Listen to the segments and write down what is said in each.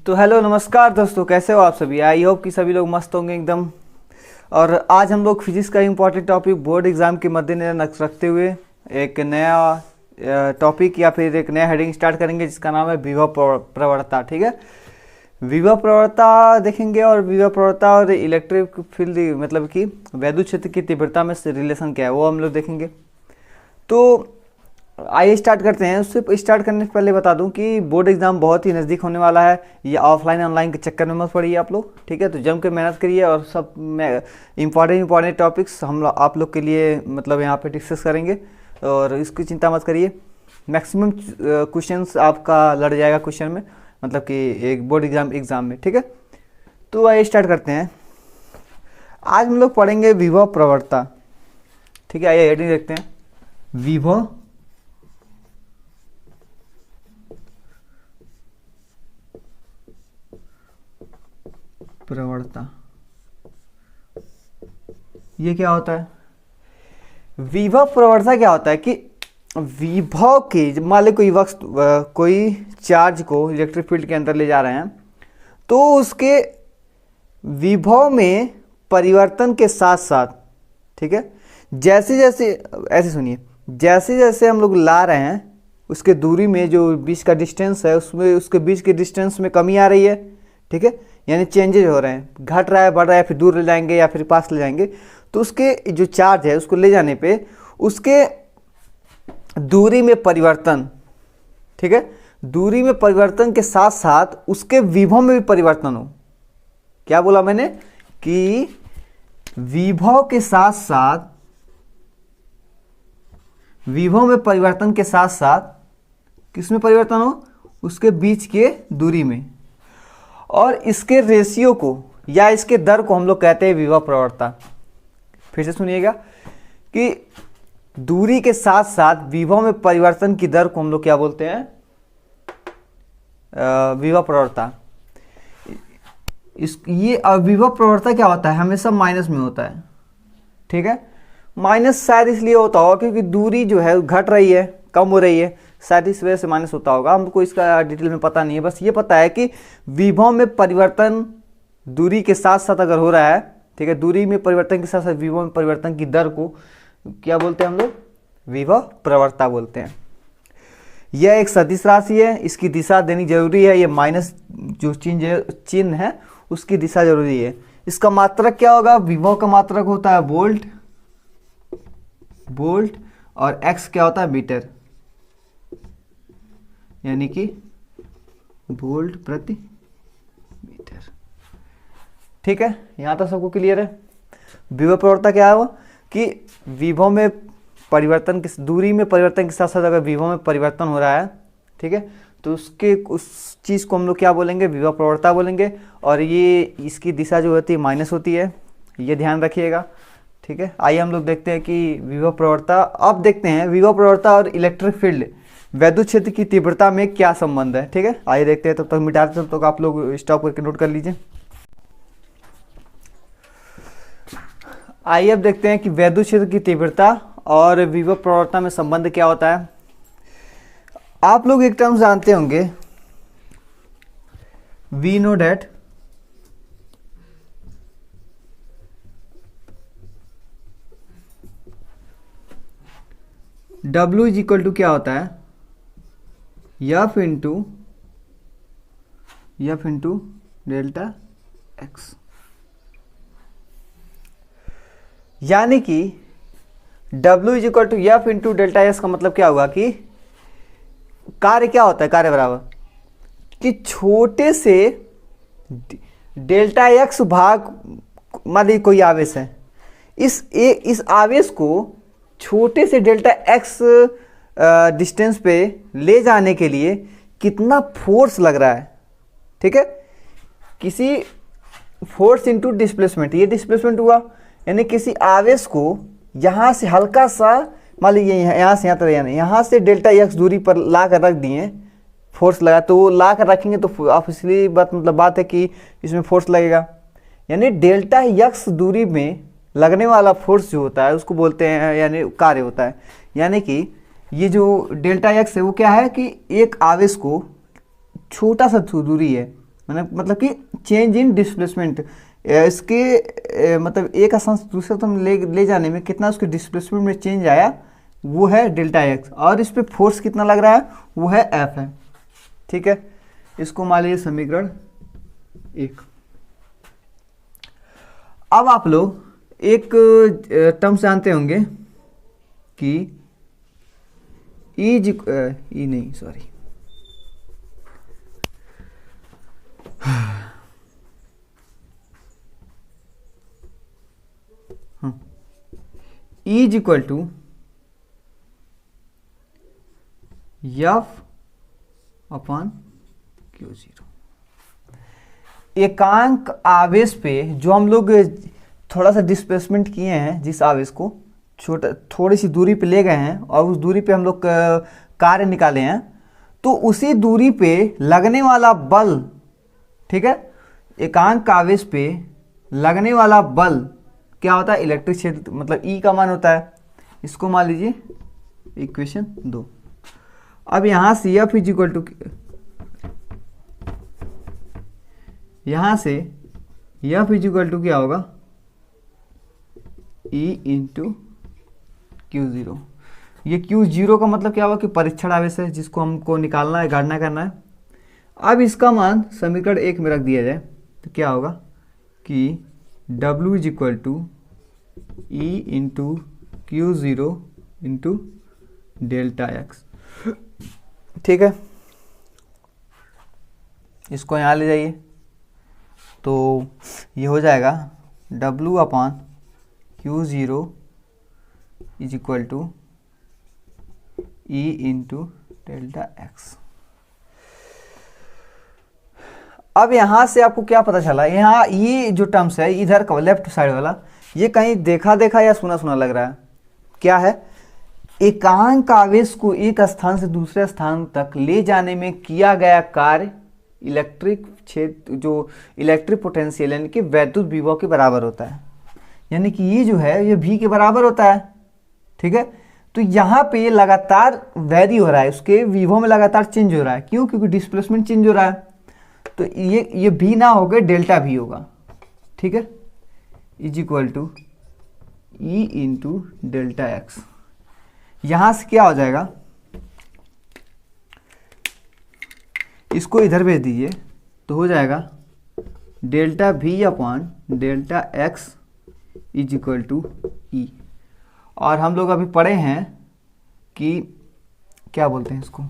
तो हेलो नमस्कार दोस्तों, कैसे हो आप सभी। आई होप कि सभी लोग मस्त होंगे एकदम। और आज हम लोग फिजिक्स का इम्पोर्टेंट टॉपिक बोर्ड एग्जाम के मद्देनजर रखते हुए एक नया टॉपिक या फिर एक नया हेडिंग स्टार्ट करेंगे जिसका नाम है विभव प्रवणता। ठीक है, विभव प्रवणता देखेंगे और विभव प्रवणता और इलेक्ट्रिक फील्ड मतलब कि वैद्युत क्षेत्र की तीव्रता में रिलेशन क्या है वो हम लोग देखेंगे। तो आइए स्टार्ट करते हैं। उससे स्टार्ट करने से पहले बता दूं कि बोर्ड एग्जाम बहुत ही नज़दीक होने वाला है। ये ऑफलाइन ऑनलाइन के चक्कर में मत पड़िए आप लोग, ठीक है। तो जम के मेहनत करिए और सब इंपॉर्टेंट टॉपिक्स हम आप लोग के लिए मतलब यहाँ पे डिस्कस करेंगे और इसकी चिंता मत करिए। मैक्सिमम क्वेश्चंस आपका लड़ जाएगा क्वेश्चन में, मतलब कि एक बोर्ड एग्जाम में, ठीक है। तो आइए स्टार्ट करते हैं। आज हम लोग पढ़ेंगे विभव प्रवणता, ठीक है। आइए हेडिंग देखते हैं, विभव प्रवणता। ये क्या होता है? विभव प्रवणता क्या होता है कि विभव के मान लो कोई चार्ज को इलेक्ट्रिक फील्ड के अंदर ले जा रहे हैं, तो उसके विभव में परिवर्तन के साथ साथ, ठीक है, जैसे जैसे ऐसे सुनिए, जैसे जैसे हम लोग ला रहे हैं उसके दूरी में जो बीच का डिस्टेंस है उसमें उसके बीच के डिस्टेंस में कमी आ रही है, ठीक है, यानी चेंजेज हो रहे हैं, घट रहा है, बढ़ रहा है, फिर दूर ले जाएंगे या फिर पास ले जाएंगे। तो उसके जो चार्ज है उसको ले जाने पे उसके दूरी में परिवर्तन, ठीक है, दूरी में परिवर्तन के साथ साथ उसके विभव में भी परिवर्तन हो। क्या बोला मैंने कि विभव के साथ साथ, विभव में परिवर्तन के साथ साथ किसमें परिवर्तन हो? उसके बीच के दूरी में। और इसके रेशियो को या इसके दर को हम लोग कहते हैं विभव प्रवणता। फिर से सुनिएगा कि दूरी के साथ साथ विभव में परिवर्तन की दर को हम लोग क्या बोलते हैं? विभव प्रवणता। ये विभव प्रवणता क्या होता है? हमेशा माइनस में होता है, ठीक है। माइनस शायद इसलिए होता होगा क्योंकि दूरी जो है घट रही है, कम हो रही है, शायद इस वजह से माइनस होता होगा। हमको इसका डिटेल में पता नहीं है, बस ये पता है कि विभव में परिवर्तन दूरी के साथ साथ अगर हो रहा है, ठीक है, दूरी में परिवर्तन के साथ साथ विभव में परिवर्तन की दर को क्या बोलते हैं हम लोग? विभव प्रवणता बोलते हैं। यह एक सदिश राशि है, इसकी दिशा देनी जरूरी है। ये माइनस जो चिन्ह है उसकी दिशा जरूरी है। इसका मात्रक क्या होगा? विभव का मात्रक होता है वोल्ट, और एक्स क्या होता है? मीटर, यानी कि वोल्ट प्रति मीटर, ठीक है। यहां तक सबको क्लियर है? विभव प्रवणता क्या है? वो कि विभव में परिवर्तन के दूरी में परिवर्तन के साथ साथ अगर विभव में परिवर्तन हो रहा है, ठीक है, तो उस चीज को हम लोग क्या बोलेंगे? विभव प्रवणता बोलेंगे। और ये इसकी दिशा जो होती है माइनस होती है, ये ध्यान रखिएगा, ठीक है। आइए हम लोग देखते हैं कि विभव प्रवणता, अब देखते हैं विभव प्रवणता और इलेक्ट्रिक फील्ड वैद्युत क्षेत्र की तीव्रता में क्या संबंध है, ठीक है। आइए देखते हैं। तब तक मिटाते, तब तक आप लोग स्टॉप करके नोट कर लीजिए। आइए अब देखते हैं कि वैद्युत क्षेत्र की तीव्रता और विभव प्रवणता में संबंध क्या होता है। आप लोग एक टर्म जानते होंगे, we know that W is equal to क्या होता है? F into delta X. यानी कि W is equal to F into delta X का मतलब क्या होगा कि कार्य क्या होता है? कार्य बराबर कि छोटे से डेल्टा एक्स भाग, मान लीजिए कोई आवेश है, इस आवेश को छोटे से डेल्टा एक्स डिस्टेंस पे ले जाने के लिए कितना फोर्स लग रहा है, ठीक है। किसी फोर्स इंटू डिस्प्लेसमेंट, ये डिस्प्लेसमेंट हुआ, यानी किसी आवेश को यहाँ से हल्का सा, मान लीजिए यहाँ से यहाँ तक, यानी यहाँ से डेल्टा एक्स दूरी पर ला कर रख दिए, फोर्स लगा, तो वो ला कर रखेंगे तो आप इसलिए बात है कि इसमें फोर्स लगेगा। यानी डेल्टा एक्स दूरी में लगने वाला फोर्स जो होता है उसको बोलते हैं, यानी कार्य होता है। यानी कि ये जो डेल्टा एक्स है वो क्या है कि एक आवेश को छोटा सा दूरी है, मतलब कि चेंज इन डिस्प्लेसमेंट, इसके मतलब एक स्थान से दूसरे स्थान में ले जाने में कितना उसके डिस्प्लेसमेंट में चेंज आया वो है डेल्टा एक्स, और इस पे फोर्स कितना लग रहा है वो है एफ है। ठीक है, इसको मान लीजिए समीकरण 1। अब आप लोग एक टर्म से जानते होंगे कि E is equal to F upon Q0। एकांक आवेश पे जो हम लोग थोड़ा सा डिस्प्लेसमेंट किए हैं, जिस आवेश को थोड़ी सी दूरी पे ले गए हैं और उस दूरी पे हम लोग कार्य निकाले हैं, तो उसी दूरी पे लगने वाला बल, ठीक है, एकांक आवेश पे लगने वाला बल क्या होता है, इलेक्ट्रिक क्षेत्र, मतलब E का मान होता है। इसको मान लीजिए इक्वेशन 2। अब यहां से F इज इक्वल टू, यहां से F इज इक्वल टू क्या होगा, E इंटू Q0। ये Q0 का मतलब क्या होगा कि परीक्षण आवेश है, जिसको हमको निकालना है, गणना करना है। अब इसका मान समीकरण 1 में रख दिया जाए तो क्या होगा कि W is equal to E into Q0 into delta X. ठीक है, इसको यहाँ ले जाइए तो ये हो जाएगा W upon Q0 is equal to E into delta X. अब यहाँ से आपको क्या पता चला, यहाँ ये जो टर्म्स है इधर का लेफ्ट साइड वाला, ये कहीं देखा देखा या सुना सुना लग रहा है। क्या है, एकांक आवेश को एक स्थान से दूसरे स्थान तक ले जाने में किया गया कार्य इलेक्ट्रिक क्षेत्र, जो इलेक्ट्रिक पोटेंशियल यानी कि वैद्युत विभव के बराबर होता है। यानी कि ये जो है ये V के बराबर होता है। ठीक है, तो यहाँ पे लगातार वैरी हो रहा है, उसके विभव में लगातार चेंज हो रहा है। क्यों? क्योंकि डिस्प्लेसमेंट चेंज हो रहा है। तो ये V ना होकर डेल्टा V होगा। ठीक है, is equal to E into delta X. यहां से क्या हो जाएगा, इसको इधर भेज दीजिए तो हो जाएगा delta V upon delta X is equal to E। और हम लोग अभी पढ़े हैं कि क्या बोलते हैं इसको,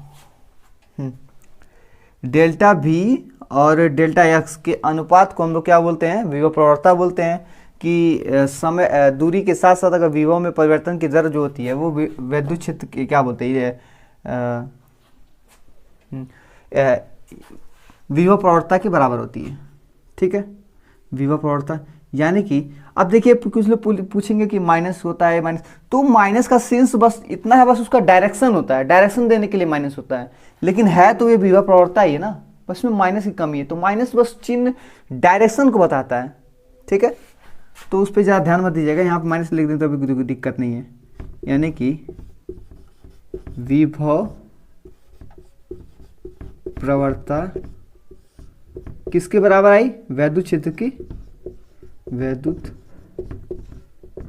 डेल्टा V और डेल्टा एक्स के अनुपात को हम लोग क्या बोलते हैं, विभव प्रवणता बोलते हैं। कि समय दूरी के साथ साथ अगर विभव में परिवर्तन की दर जो होती है वो वैद्युत क्षेत्र की क्या बोलते हैं, विभव प्रवणता के बराबर होती है। ठीक है, विभव प्रवणता यानी कि अब देखिए कुछ लोग पूछेंगे कि माइनस होता है, माइनस, तो माइनस का सेंस बस इतना है, बस उसका डायरेक्शन होता है, डायरेक्शन देने के लिए माइनस होता है। लेकिन है तो ये विभव प्रवणता ही है ना, बस में माइनस की कमी है, तो माइनस बस चिन्ह डायरेक्शन को बताता है। ठीक है, तो उस पर ज़्यादा ध्यान मत दीजिएगा, यहाँ पर माइनस लिख दें तो अभी कोई दिक्कत नहीं है। यानी कि विभव प्रवणता किसके बराबर आई, वैद्युत क्षेत्र की, वैद्युत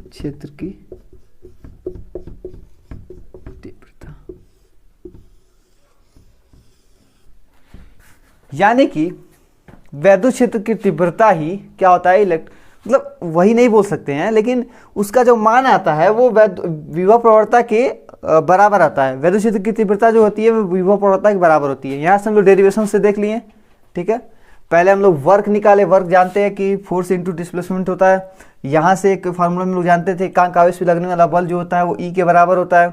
क्षेत्र की तीव्रता। यानी कि वैद्युत क्षेत्र की तीव्रता ही क्या होता है, मतलब वही नहीं बोल सकते हैं, लेकिन उसका जो मान आता है वो विभव प्रवणता के बराबर आता है। वैद्युत क्षेत्र की तीव्रता जो होती है वो विभव प्रवणता के बराबर होती है। यहाँ से हम लोग डेरिवेशन से देख लिए। ठीक है, पहले हम लोग वर्क निकाले, वर्क जानते हैं कि फोर्स इंटू डिस्प्लेसमेंट होता है। यहाँ से एक फार्मूला में लोग जानते थे एकांक आवेश पे लगने वाला बल जो होता है वो E के बराबर होता है।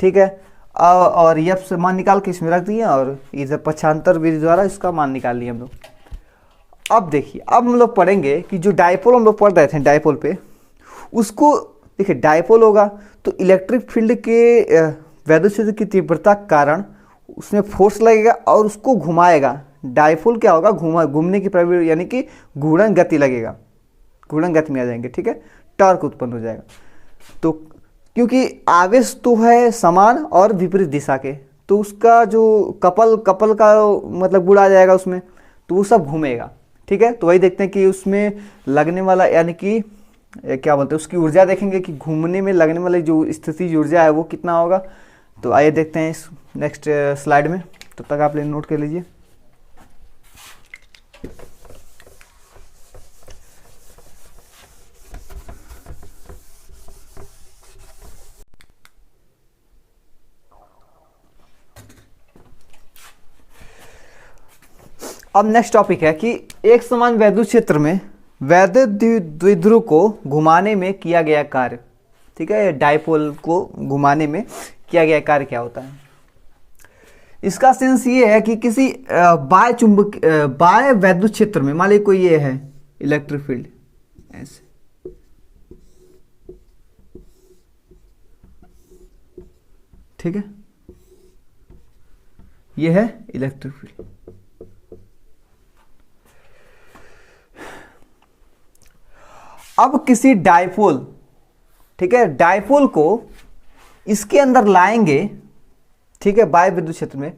ठीक है, और F से मान निकाल के इसमें रख दिए और इधर पक्षांतर विधि द्वारा इसका मान निकाल लिया हम लोग। अब देखिए, अब हम लोग पढ़ेंगे कि जो डायपोल हम लोग पढ़ रहे थे, डायपोल पे उसको देखिए, डायपोल होगा तो इलेक्ट्रिक फील्ड के वैद्युत क्षेत्र की तीव्रता के कारण उसमें फोर्स लगेगा और उसको घुमाएगा। डायपोल क्या होगा, घूमने की प्रवृत्ति यानी कि घूर्णन गति लगेगा, घूर्णन गति में आ जाएंगे। ठीक है, टॉर्क उत्पन्न हो जाएगा। तो क्योंकि आवेश तो है समान और विपरीत दिशा के, तो उसका जो कपल का मतलब गुण आ जाएगा उसमें, तो वो सब घूमेगा। ठीक है, तो वही देखते हैं कि उसमें लगने वाला यानी कि क्या बोलते हैं उसकी ऊर्जा देखेंगे कि घूमने में लगने वाली जो स्थितिज ऊर्जा है वो कितना होगा। तो आइए देखते हैं इस नेक्स्ट स्लाइड में, तब तक आप नोट कर लीजिए। अब नेक्स्ट टॉपिक है कि एक समान वैद्युत क्षेत्र में वैद्युत द्विध्रुव को घुमाने में किया गया कार्य। ठीक है, डायपोल को घुमाने में किया गया कार्य क्या होता है। इसका सेंस ये है कि किसी बाह्य चुंबक बाह्य वैद्युत क्षेत्र में, मान लीजिए कोई ये है इलेक्ट्रिक फील्ड ऐसे, ठीक है, ये है इलेक्ट्रिक फील्ड। अब किसी डायपोल, ठीक है, डायपोल को इसके अंदर लाएंगे, ठीक है, बाह्य विद्युत क्षेत्र में,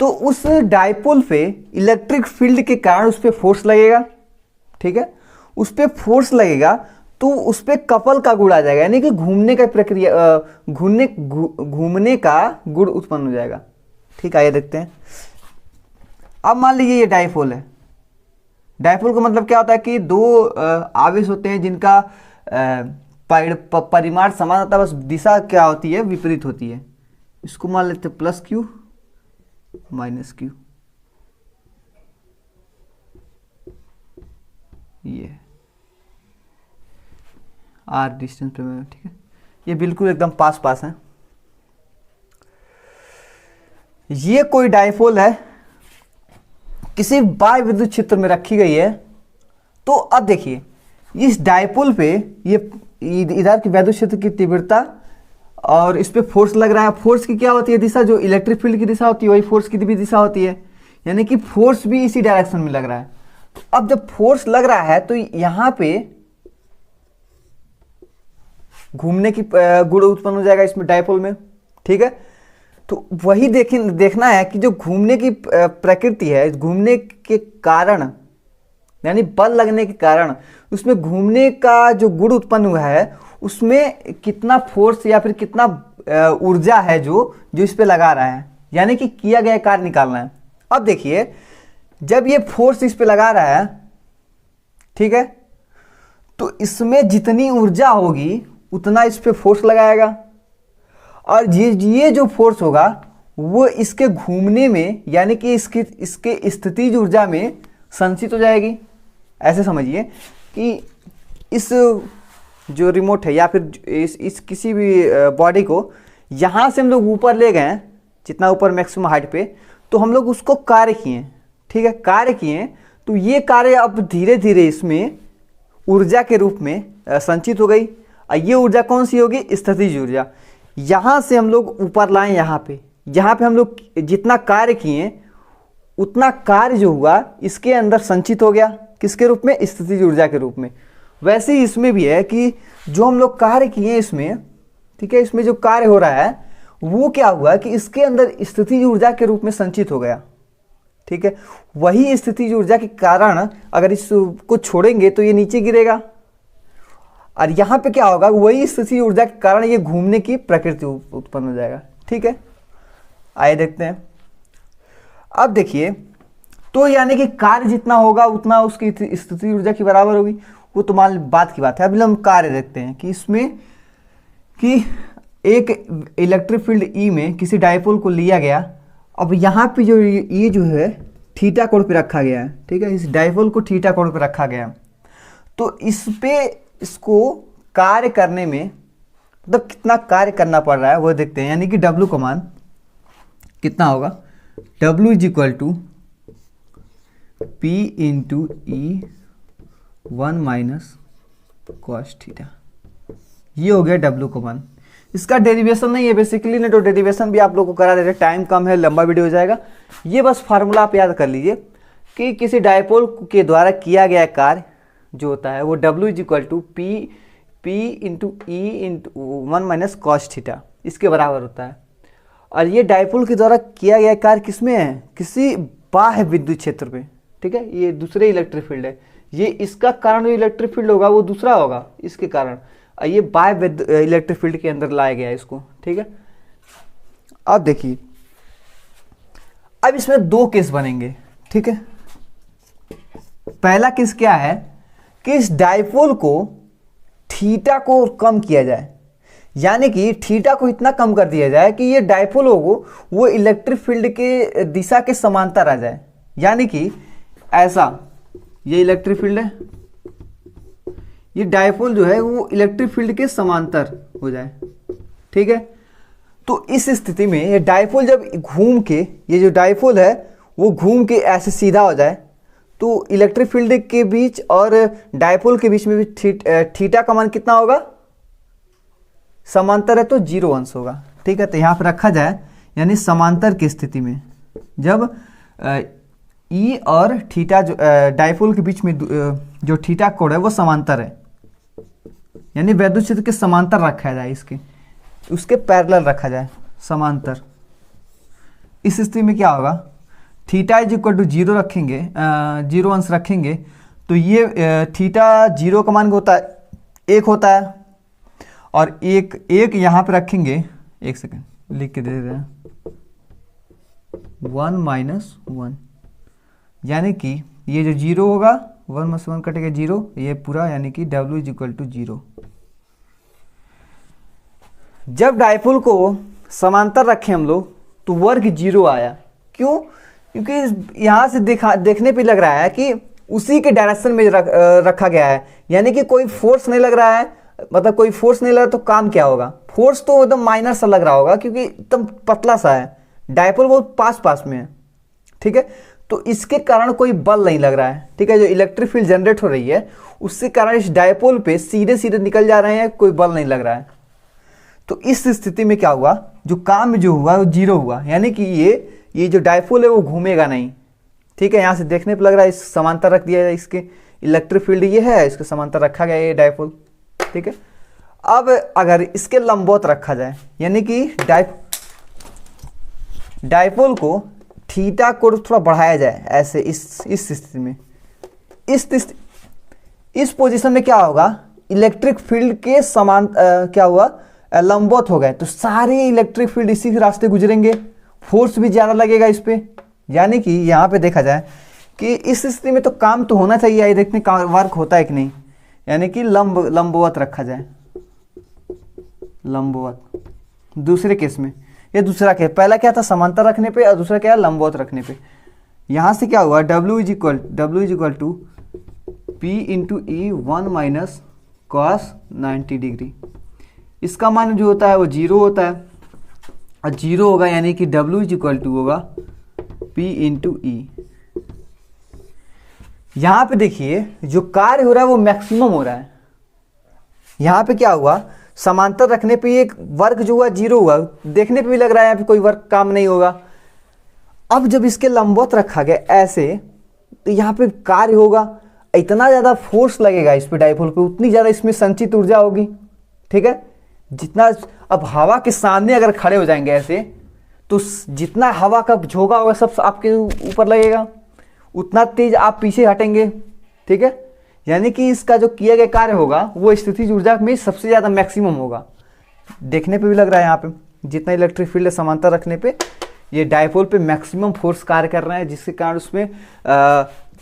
तो उस डायपोल पे इलेक्ट्रिक फील्ड के कारण उस पर फोर्स लगेगा। ठीक है, उस पर फोर्स लगेगा तो उस पर कपल का गुण आ जाएगा, यानी कि घूमने का प्रक्रिया घूमने का गुण उत्पन्न हो जाएगा। ठीक है, आइए देखते हैं। अब मान लीजिए ये डायपोल है। डायपोल का मतलब क्या होता है कि दो आवेश होते हैं जिनका परिमाण समान होता है, बस दिशा क्या होती है, विपरीत होती है। इसको मान लेते हैं प्लस क्यू माइनस क्यू, ये आर डिस्टेंस पे। ठीक है, ये बिल्कुल एकदम पास पास है। ये कोई डायपोल है, किसी बाह्य विद्युत क्षेत्र में रखी गई है। तो अब देखिए इस डायपोल पे ये इधर की वैद्युत क्षेत्र की तीव्रता और इस पे फोर्स लग रहा है। फोर्स की क्या होती है दिशा, जो इलेक्ट्रिक फील्ड की दिशा होती है वही फोर्स की भी दिशा होती है, यानी कि फोर्स भी इसी डायरेक्शन में लग रहा है। तो अब जब फोर्स लग रहा है तो यहां पे घूमने की गुण उत्पन्न हो जाएगा इसमें डायपोल में। ठीक है, तो वही देखना है कि जो घूमने की प्रकृति है, घूमने के कारण यानी बल लगने के कारण उसमें घूमने का जो गुण उत्पन्न हुआ है उसमें कितना फोर्स या फिर कितना ऊर्जा है जो इस पे लगा रहा है, यानी कि किया गया कार्य निकालना है। अब देखिए जब ये फोर्स इस पे लगा रहा है, ठीक है, तो इसमें जितनी ऊर्जा होगी उतना इस पे फोर्स लगाएगा, और ये जो फोर्स होगा वो इसके घूमने में यानी कि इसके स्थितिज ऊर्जा में संचित हो जाएगी। ऐसे समझिए कि इस जो रिमोट है या फिर इस किसी भी बॉडी को यहाँ से हम लोग ऊपर ले गए, जितना ऊपर मैक्सिमम हाइट पे, तो हम लोग उसको कार्य किए। ठीक है, कार्य किए तो ये कार्य अब धीरे धीरे इसमें ऊर्जा के रूप में संचित हो गई। और ये ऊर्जा कौन सी होगी, स्थितिज ऊर्जा। यहाँ से हम लोग ऊपर लाएं, यहाँ पे हम लोग जितना कार्य किए उतना कार्य जो हुआ इसके अंदर संचित हो गया, किसके रूप में, स्थितिज ऊर्जा के रूप में। वैसे ही इसमें भी है कि जो हम लोग कार्य किए इसमें, ठीक है, इसमें जो कार्य हो रहा है वो क्या हुआ कि इसके अंदर स्थितिज ऊर्जा के रूप में संचित हो गया। ठीक है, वही स्थितिज ऊर्जा के कारण अगर इसको छोड़ेंगे तो ये नीचे गिरेगा, और यहाँ पे क्या होगा, वही स्थितिज ऊर्जा के कारण ये घूमने की प्रकृति उत्पन्न हो जाएगा। ठीक है, आइए देखते हैं। अब देखिए तो यानी कि कार्य जितना होगा उतना उसकी स्थितिज ऊर्जा की बराबर होगी, वो तो मान बात की बात है। अभी हम कार्य देखते हैं कि इसमें कि एक इलेक्ट्रिक फील्ड ई में किसी डायपोल को लिया गया। अब यहाँ पे जो ये जो है थीटा कोण पे रखा गया है। ठीक है, इस डायपोल को थीटा कोण पे रखा गया, तो इस पे इसको कार्य करने में मतलब कितना कार्य करना पड़ रहा है वो देखते हैं। यानी कि W का मान कितना होगा, W is equal to P into E 1 minus cos theta. ये हो गया W का मान। इसका डेरिवेशन नहीं है बेसिकली, नहीं तो डेरिवेशन भी आप लोगों को करा देते, टाइम कम है, लंबा वीडियो हो जाएगा। ये बस फार्मूला आप याद कर लीजिए कि किसी डायपोल के द्वारा किया गया कार्य जो होता है वो W is equal to P into E into 1 minus cos theta, इसके बराबर होता है। और ये डायपोल के द्वारा किया गया कार्य किसमें है, किसी बाह्य विद्युत क्षेत्र में। ठीक है, ये दूसरे इलेक्ट्रिक फील्ड है, ये इसका कारण जो इलेक्ट्रिक फील्ड होगा वो दूसरा होगा इसके कारण, ये बाय इलेक्ट्रिक फील्ड के अंदर लाया गया है इसको। ठीक है, अब देखिए, अब इसमें दो केस बनेंगे। ठीक है, पहला केस क्या है कि इस डाइपोल को थीटा को कम किया जाए, यानी कि थीटा को इतना कम कर दिया जाए कि ये डाइपोल हो वो इलेक्ट्रिक फील्ड के दिशा के समांतर आ जाए, यानी कि ऐसा, ये इलेक्ट्रिक फील्ड है, ये डाइपोल जो है वो इलेक्ट्रिक फील्ड के समांतर हो जाए। ठीक है, तो इस स्थिति में ये डाइपोल जब घूम के, ये जो डाइपोल है वो घूम के ऐसे सीधा हो जाए, तो इलेक्ट्रिक फील्ड के बीच और डाइपोल के बीच में भी थीटा का मान कितना होगा, समांतर है तो 0 अंश होगा। ठीक है, तो यहाँ पर रखा जाए, यानी समांतर की स्थिति में जब ई और थीटा जो डाइपोल के बीच में जो थीटा कोण है वो समांतर है, यानी वैद्युत क्षेत्र के समांतर रखा जाए, इसके उसके पैरेलल रखा जाए समांतर। इस स्थिति में क्या होगा, थीटा इज इक्वल टू 0 रखेंगे, 0 अंश रखेंगे, तो ये थीटा 0 का मान होता है 1 होता है, और एक यहाँ पे रखेंगे, एक सेकेंड लिख के दे रहे हैं, 1 माइनस 1, यानी कि ये जो 0 होगा 1 माइनस 1 कटेगा 0, ये पूरा, यानी कि W इज इक्वल टू 0। जब डाइपोल को समांतर रखे हम लोग तो वर्ग 0 आया, क्यों, क्योंकि यहाँ से देखने पे लग रहा है कि उसी के डायरेक्शन में रखा गया है, यानी कि कोई फोर्स नहीं लग रहा है, मतलब कोई फोर्स नहीं लग रहा तो काम क्या होगा, फोर्स तो एकदम माइनर सा लग रहा होगा क्योंकि एकदम पतला सा है, डाइपोल बहुत पास में है। ठीक है, तो इसके कारण कोई बल नहीं लग रहा है। ठीक है, जो इलेक्ट्रिक फील्ड जनरेट हो रही है उसके कारण इस डाइपोल पे सीधे सीधे निकल जा रहे हैं, कोई बल नहीं लग रहा है। तो इस स्थिति में क्या हुआ, जो काम जो हुआ वो 0 हुआ, यानी कि ये जो डाइपोल है वो घूमेगा नहीं। ठीक है, यहाँ से देखने पर लग रहा है इस समांतर रख दिया है, इसके इलेक्ट्रिक फील्ड ये है, इसके समांतर रखा गया ये डाइपोल। ठीक है, अब अगर इसके लंबवत रखा जाए, यानी कि डाइपोल को थीटा को थोड़ा बढ़ाया जाए ऐसे, इस स्थिति में, इस पोजीशन में क्या होगा, इलेक्ट्रिक फील्ड के समान क्या हुआ, लंबवत हो गए, तो सारे इलेक्ट्रिक फील्ड इसी रास्ते गुजरेंगे, फोर्स भी ज़्यादा लगेगा इस पे, यानी कि यहाँ पे देखा जाए कि इस स्थिति में तो काम तो होना चाहिए, ये देखने का वर्क होता है कि नहीं, यानी कि लंबवत रखा जाए, लंबवत। दूसरे केस में, ये दूसरा केस, पहला क्या था समांतर रखने पे और दूसरा क्या है लंबवत रखने पे। यहाँ से क्या हुआ, W is equal to P into E 1 minus cos 90 degree, इसका मान जो होता है वो 0 होता है, और 0 होगा यानी कि W इज इक्वल टू होगा P इंटू ई। यहाँ पे देखिए जो कार्य हो रहा है वो मैक्सिमम हो रहा है, यहाँ पे क्या हुआ, समांतर रखने पे एक वर्क जो हुआ 0 हुआ, देखने पे भी लग रहा है यहाँ पे कोई वर्क काम नहीं होगा। अब जब इसके लंबवत रखा गया ऐसे, तो यहाँ पे कार्य होगा, इतना ज़्यादा फोर्स लगेगा इस पे डाइपोल पे, उतनी ज़्यादा इसमें संचित ऊर्जा होगी। ठीक है, जितना अब हवा के सामने अगर खड़े हो जाएंगे ऐसे, तो जितना हवा का झोंका होगा सब आपके ऊपर लगेगा, उतना तेज आप पीछे हटेंगे। ठीक है, यानी कि इसका जो किया गया कार्य होगा वो स्थितिज ऊर्जा में सबसे ज़्यादा मैक्सिमम होगा। देखने पे भी लग रहा है यहाँ पे जितना इलेक्ट्रिक फील्ड समांतर रखने पे ये डाइपोल पे मैक्सिमम फोर्स कार्य कर रहे हैं, जिसके कारण उसमें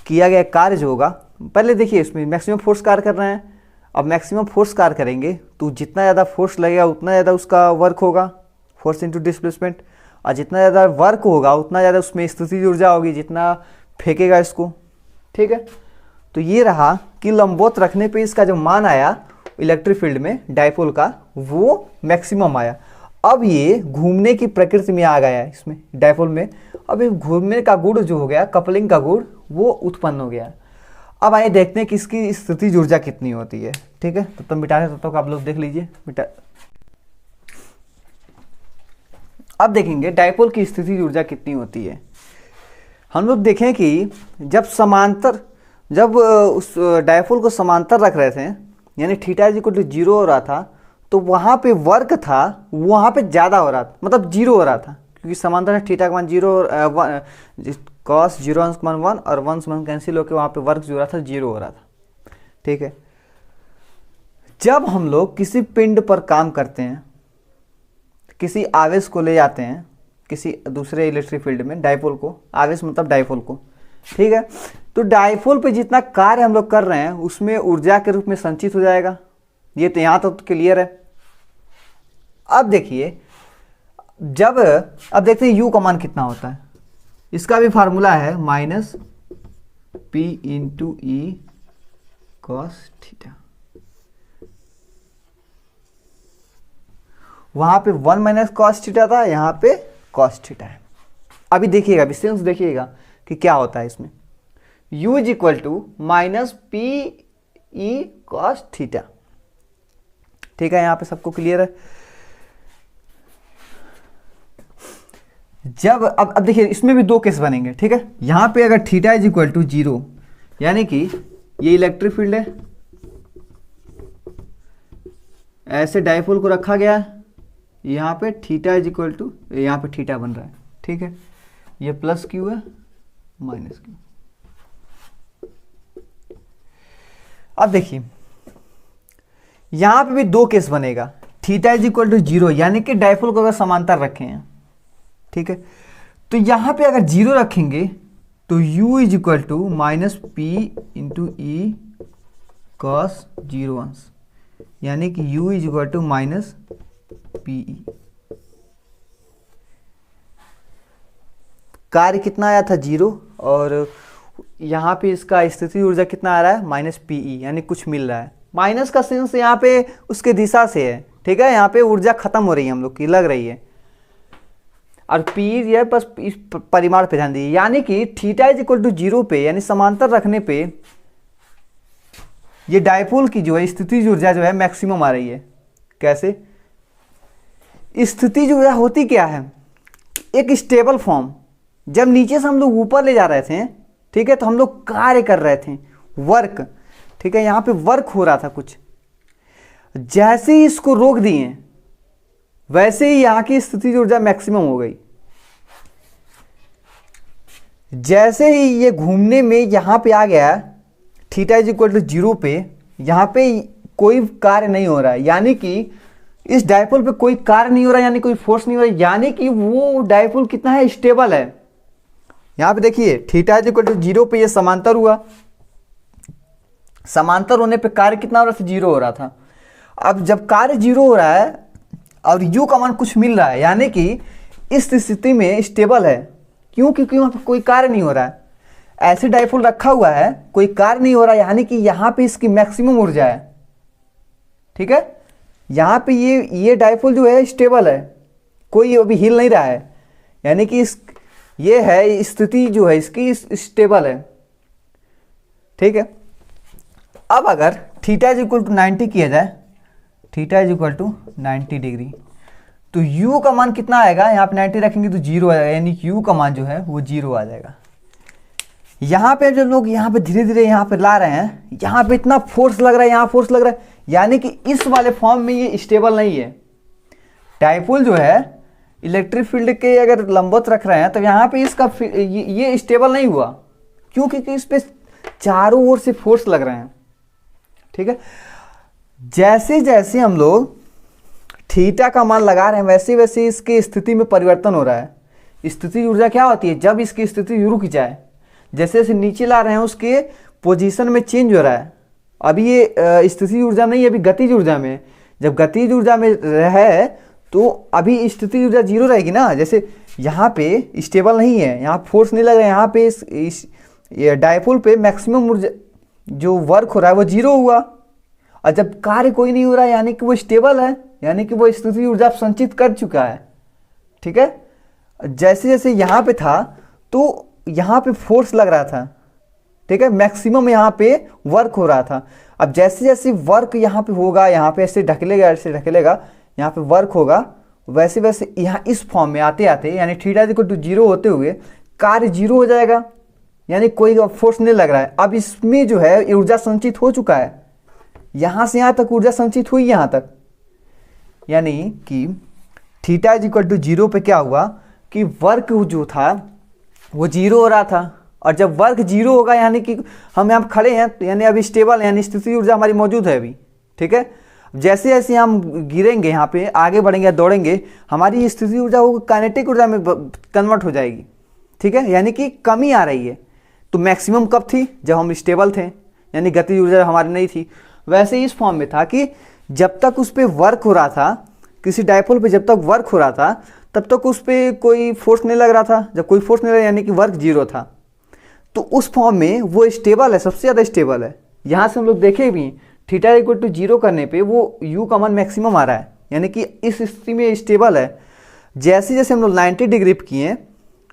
किया गया कार्य जो होगा, पहले देखिए इसमें मैक्सिमम फोर्स कार्य कर रहे हैं, अब मैक्सिमम फोर्स कार्य करेंगे तो जितना ज़्यादा फोर्स लगेगा उतना ज़्यादा उसका वर्क होगा, फोर्स इंटू डिस्प्लेसमेंट, और जितना ज़्यादा वर्क होगा उतना ज़्यादा उसमें स्थितिज ऊर्जा होगी, जितना फेंकेगा इसको। ठीक है, तो ये रहा कि लंबवत रखने पे इसका जो मान आया इलेक्ट्रिक फील्ड में डाइपोल का वो मैक्सिमम आया। अब ये घूमने की प्रकृति में आ गया है इसमें डाइपोल में, अब ये घूमने का गुण जो हो गया, कपलिंग का गुण वो उत्पन्न हो गया। अब आइए देखते हैं कि इसकी स्थितिज ऊर्जा कितनी होती है। ठीक है, तब तक मिटा रहे, तब तक आप लोग देख लीजिए मिटा। अब देखेंगे डाइपोल की स्थितिज ऊर्जा कितनी होती है। हम लोग देखें कि जब उस डाइपोल को समांतर रख रहे थे, यानी थीटा इज इक्वल टू 0 हो रहा था, तो वहाँ पे वर्क था वहाँ पे ज़्यादा हो रहा था, मतलब 0 हो रहा था, क्योंकि समांतर है, थीटा का मान 0 और कॉस 0 अंश का मान 1 और 1 से 1 कैंसिल होकर वहाँ पे वर्क जो हो रहा था 0 हो रहा था। ठीक है, जब हम लोग किसी पिंड पर काम करते हैं, किसी आवेश को ले जाते हैं किसी दूसरे इलेक्ट्रिक फील्ड में, डाइपोल को, आवेश मतलब डाइपोल को, ठीक है, तो डाइपोल पे जितना कार्य हम लोग कर रहे हैं उसमें ऊर्जा के रूप में संचित हो जाएगा। ये तो यहाँ तो क्लियर है। अब देखिए, जब अब देखते हैं यू का मान कितना होता है। इसका भी फार्मूला है minus P into E cos theta. वहां पे 1 माइनस कॉस थीटा था, यहाँ पे कॉस थीटा है। अभी देखिएगा, विशेष देखिएगा कि क्या होता है इसमें। u is equal to minus P E cos theta. ठीक है, यहाँ पे सबको क्लियर है। जब अब देखिए इसमें भी दो केस बनेंगे। ठीक है, यहाँ पे अगर थीटा इज इक्वल टू 0 यानी कि ये इलेक्ट्रिक फील्ड है, ऐसे डाइपोल को रखा गया है, यहाँ पे थीटा इज इक्वल टू, यहाँ पे थीटा बन रहा है। ठीक है, ये प्लस क्यू है माइनस क्यू। अब देखिए यहाँ पे भी दो केस बनेगा। थीटा इज इक्वल टू 0 यानी कि डाइपोल को अगर समांतर रखे हैं, ठीक है, तो यहाँ पे अगर 0 रखेंगे तो u is equal to minus P into E cos 0 अंश, यानी कि u is equal to minus P E. कार्य कितना आया था 0 और यहाँ पे इसका स्थिति ऊर्जा कितना आ रहा है माइनस पी ई, यानी कुछ मिल रहा है। माइनस का सेंस यहाँ पे उसके दिशा से है। ठीक है, यहाँ पे ऊर्जा खत्म हो रही है हम लोग की, लग रही है, और पी ये बस इस परिमाण पे ध्यान दीजिए, यानी कि थीटा इज इक्वल टू 0 पे यानी समांतर रखने पे ये डाइपोल की जो है स्थितिज ऊर्जा जो है मैक्सिमम आ रही है। कैसे? स्थितिज ऊर्जा होती क्या है? एक स्टेबल फॉर्म। जब नीचे से हम लोग ऊपर ले जा रहे थे, ठीक है, तो हम लोग कार्य कर रहे थे, वर्क। ठीक है, यहाँ पे वर्क हो रहा था कुछ, जैसे ही इसको रोक दिए वैसे ही यहाँ की स्थितिज ऊर्जा मैक्सिमम हो गई। जैसे ही ये घूमने में यहाँ पे आ गया थीटा इज इक्वल टू 0 पे, यहाँ पे कोई कार्य नहीं हो रहा है, यानी कि इस डाइपोल पे कोई कार्य नहीं हो रहा है, यानी कोई फोर्स नहीं हो रहा है, यानी कि वो डाइपोल कितना है, स्टेबल है। यहाँ पे देखिए थीटा इज इक्वल टू 0 पे ये समांतर हुआ, समांतर होने पे कार्य कितना हो रहा था, 0 हो रहा था। अब जब कार्य 0 हो रहा है और u का मान कुछ मिल रहा है, यानी कि इस स्थिति में स्टेबल है। क्यों? क्योंकि वहां पर कोई कार्य नहीं हो रहा है, ऐसे डाइपोल रखा हुआ है, कोई कार्य नहीं हो रहा है, यानी कि यहाँ पे इसकी मैक्सिमम ऊर्जा है। ठीक है, यहाँ पे ये डाइपोल जो है स्टेबल है, कोई अभी हिल नहीं रहा है, यानी कि ये है स्थिति जो है इसकी स्टेबल है। ठीक है, अब अगर थीटा इज इक्वल टू 90 किया जाए, theta is equal to 90 degree, तो u का मान कितना आएगा? यहाँ पे 90 रखेंगे तो 0 आएगा, यानी कि u का मान जो है वो 0 आ जाएगा। यहाँ पे जब लोग यहाँ पे धीरे धीरे यहाँ पे ला रहे हैं, यहाँ पे इतना फोर्स लग रहा है, यहाँ फोर्स लग रहा है, यानी कि इस वाले फॉर्म में ये स्टेबल नहीं है। डाइपोल जो है इलेक्ट्रिक फील्ड के अगर लंबवत रख रहे हैं तो यहाँ पे इसका ये स्टेबल नहीं हुआ। क्यों? क्योंकि इस पे चारों ओर से फोर्स लग रहे हैं। ठीक है, जैसे जैसे हम लोग थीटा का मान लगा रहे हैं वैसे वैसे इसकी स्थिति में परिवर्तन हो रहा है। स्थिति ऊर्जा क्या होती है? जब इसकी स्थिति रुक जाए, जैसे जैसे नीचे ला रहे हैं उसके पोजीशन में चेंज हो रहा है। अभी ये स्थिति ऊर्जा नहीं है, अभी गतिज ऊर्जा में। जब गतिज ऊर्जा में है तो अभी स्थिति ऊर्जा 0 रहेगी ना। जैसे यहाँ पे स्टेबल नहीं है, यहाँ फोर्स नहीं लग रहा है, यहाँ पे इस डाइपोल पे मैक्सिमम ऊर्जा जो वर्क हो रहा है वो 0 हुआ। और जब कार्य कोई नहीं हो रहा है, यानी कि वो स्टेबल है, यानी कि वो स्थिति ऊर्जा संचित कर चुका है। ठीक है, जैसे जैसे यहाँ पे था तो यहाँ पे फोर्स लग रहा था। ठीक है, मैक्सिमम यहाँ पे वर्क हो रहा था। अब जैसे जैसे वर्क यहाँ पे होगा, यहाँ पे ऐसे ढकेलेगा, ऐसे ढकेलेगा, यहाँ पे वर्क होगा, वैसे वैसे यहाँ इस फॉर्म में आते आते, यानी थीटा इक्वल टू 0 होते हुए कार्य 0 हो जाएगा, यानी कोई फोर्स नहीं लग रहा है। अब इसमें जो है ऊर्जा संचित हो चुका है, यहाँ से यहाँ तक ऊर्जा संचित हुई, यहाँ तक, यानी कि थीटा इज इक्वल टू 0 पे क्या हुआ, कि वर्क जो था वो जीरो हो रहा था, और जब वर्क जीरो होगा यानी कि हम यहाँ खड़े हैं तो यानी अभी स्टेबल है, यानी स्थिति ऊर्जा हमारी मौजूद है अभी। ठीक है, जैसे जैसे हम गिरेंगे, यहाँ पे आगे बढ़ेंगे, दौड़ेंगे, हमारी स्थिति ऊर्जा वो काइनेटिक ऊर्जा में कन्वर्ट हो जाएगी। ठीक है, यानी कि कमी आ रही है। तो मैक्सिमम कब थी? जब हम स्टेबल थे, यानी गतिज ऊर्जा हमारी नहीं थी। वैसे ही इस फॉर्म में था कि जब तक उस पर वर्क हो रहा था, किसी डायपोल पे जब तक वर्क हो रहा था तब तक उस पर कोई फोर्स नहीं लग रहा था। जब कोई फोर्स नहीं लगा यानी कि वर्क जीरो था, तो उस फॉर्म में वो स्टेबल है, सबसे ज़्यादा स्टेबल है। यहाँ से हम लोग देखे भी थीटा इक्वल टू जीरो करने पे वो यू का मान मैक्सिमम आ रहा है, यानी कि इस स्थिति में स्टेबल है। जैसे जैसे हम लोग 90 डिग्री किए,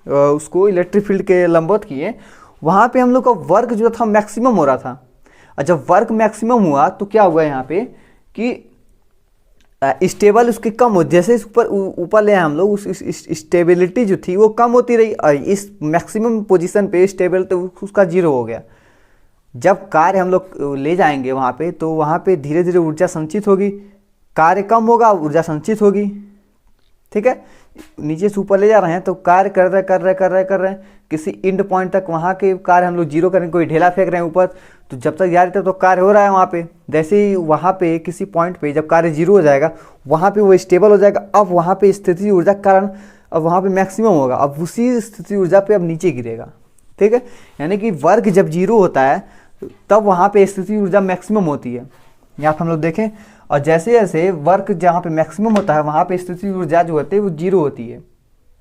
उसको इलेक्ट्रिक फील्ड के लंबवत किए, वहाँ पे हम लोग का वर्क जो था मैक्सिमम हो रहा था। और जब वर्क मैक्सिमम हुआ तो क्या हुआ यहाँ पे कि स्टेबल उसकी कम हो, जैसे इस ऊपर ले आए हम लोग, उस स्टेबिलिटी जो थी वो कम होती रही, और इस मैक्सिमम पोजीशन पे स्टेबल तो उसका जीरो हो गया। जब कार्य हम लोग ले जाएंगे वहाँ पे, तो वहाँ पे धीरे धीरे ऊर्जा संचित होगी, कार्य कम होगा, ऊर्जा संचित होगी। ठीक है, नीचे से ऊपर ले जा रहे हैं तो कार्य कर रहे हैं किसी इंड पॉइंट तक, वहाँ के कार्य हम लोग जीरो करेंगे, कोई ढेला फेंक रहे हैं ऊपर, तो जब तक जा रहे थे तो कार्य हो रहा है वहाँ पे। जैसे ही वहाँ पे किसी पॉइंट पे जब कार्य जीरो हो जाएगा, वहाँ पे वो स्टेबल हो जाएगा। अब वहाँ पे स्थिति ऊर्जा के कारण अब वहाँ पे मैक्सिमम होगा, अब उसी स्थिति ऊर्जा पे अब नीचे गिरेगा। ठीक है, यानी कि वर्क जब जीरो होता है तब वहाँ पे स्थिति ऊर्जा मैक्सिमम होती है। यहाँ पे हम लोग देखें, और जैसे जैसे वर्क जहाँ पे मैक्सिमम होता है वहाँ पे स्थिति ऊर्जा जो होती है वो जीरो होती है।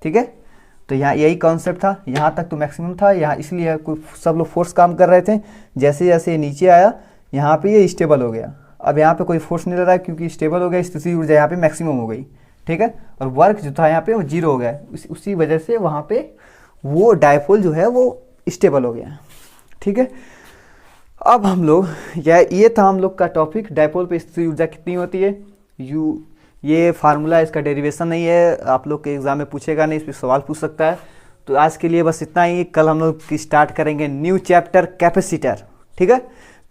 ठीक है, तो यहाँ यही कॉन्सेप्ट था, यहाँ तक तो मैक्सिमम था, यहाँ इसलिए कोई सब लोग फोर्स काम कर रहे थे। जैसे जैसे नीचे आया यहाँ पे ये स्टेबल हो गया, अब यहाँ पे कोई फोर्स नहीं लग रहा है क्योंकि स्टेबल हो गया, स्थिति ऊर्जा यहाँ पे मैक्सिमम हो गई। ठीक है, और वर्क जो था यहाँ पे वो जीरो हो गया, उसी वजह से वहाँ पे वो डायपोल जो है वो स्टेबल हो गया। ठीक है, अब हम लोग ये था हम लोग का टॉपिक, डायपोल पे स्थिति ऊर्जा कितनी होती है। ये फार्मूला, इसका डेरिवेशन नहीं है, आप लोग के एग्जाम में पूछेगा नहीं, इस पर सवाल पूछ सकता है। तो आज के लिए बस इतना ही। कल हम लोग स्टार्ट करेंगे न्यू चैप्टर कैपेसिटर। ठीक है,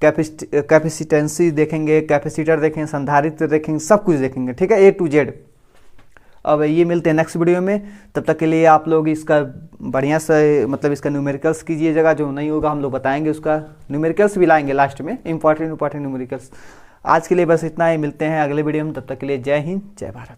कैपेसिटेंसी देखेंगे, कैपेसिटर देखेंगे, संधारित्र देखेंगे, सब कुछ देखेंगे। ठीक है, A to Z। अब ये मिलते हैं नेक्स्ट वीडियो में, तब तक के लिए आप लोग इसका बढ़िया से मतलब इसका न्यूमेरिकल्स कीजिएगा, जो नहीं होगा हम लोग बताएंगे, उसका न्यूमेरिकल्स भी लाएंगे लास्ट में, इंपॉर्टेंट न्यूमेरिकल्स। आज के लिए बस इतना ही, मिलते हैं अगले वीडियो में, तब तक के लिए जय हिंद, जय भारत।